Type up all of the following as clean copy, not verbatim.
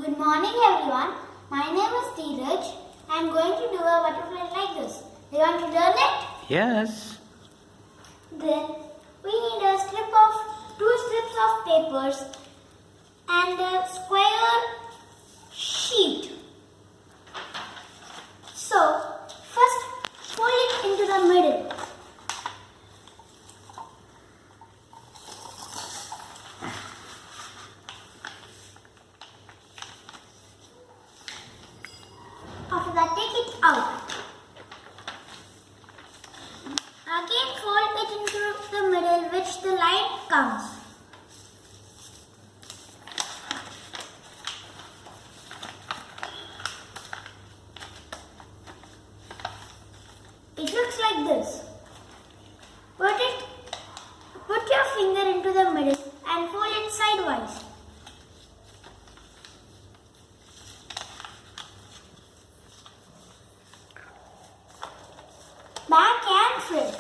Good morning everyone. My name is Dheeraj. I am going to do a butterfly like this. You want to learn it? Yes. Then we need two strips of papers and a square sheet. So first fold it into the middle. After that, take it out. Again, fold it into the middle, which the line comes. It looks like this. Put your finger into the middle and fold it sidewise. Back and flip.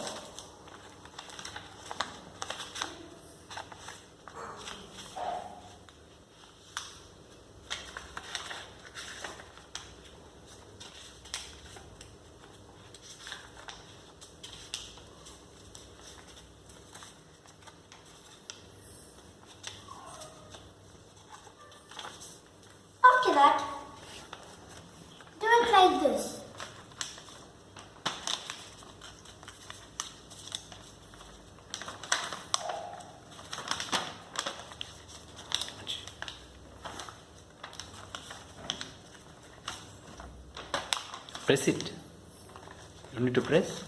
After that, do it like this. Press it. You need to press.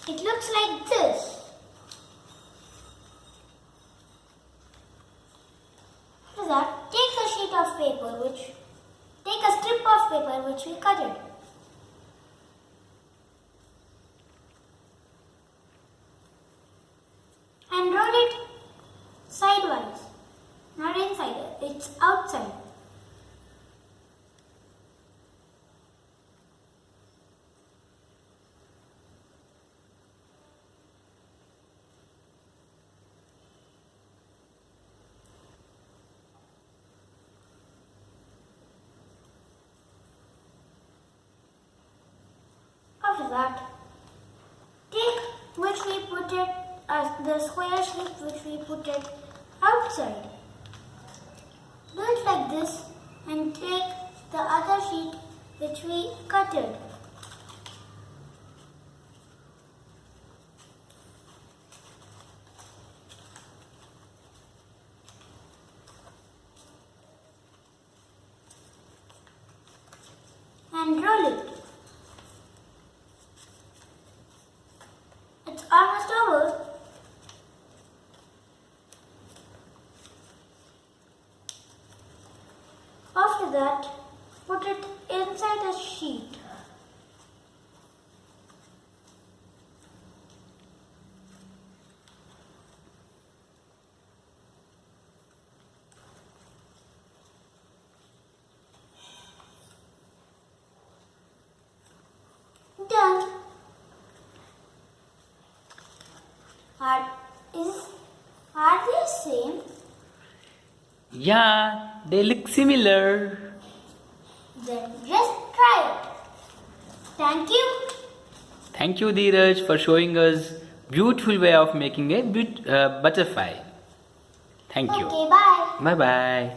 It looks like this. After that, take a strip of paper which we cut it. And roll it sidewise. Not inside, it's outside. After that, take the square shape which we put it outside. Do it like this and take the other sheet which we cut it. And roll it. It's almost over. After that, put it inside a sheet. Done. Are they same? Yeah, they look similar. Then just try it. Thank you. Thank you, Dheeraj, for showing us beautiful way of making a butterfly. Thank you. Okay, bye. Bye bye.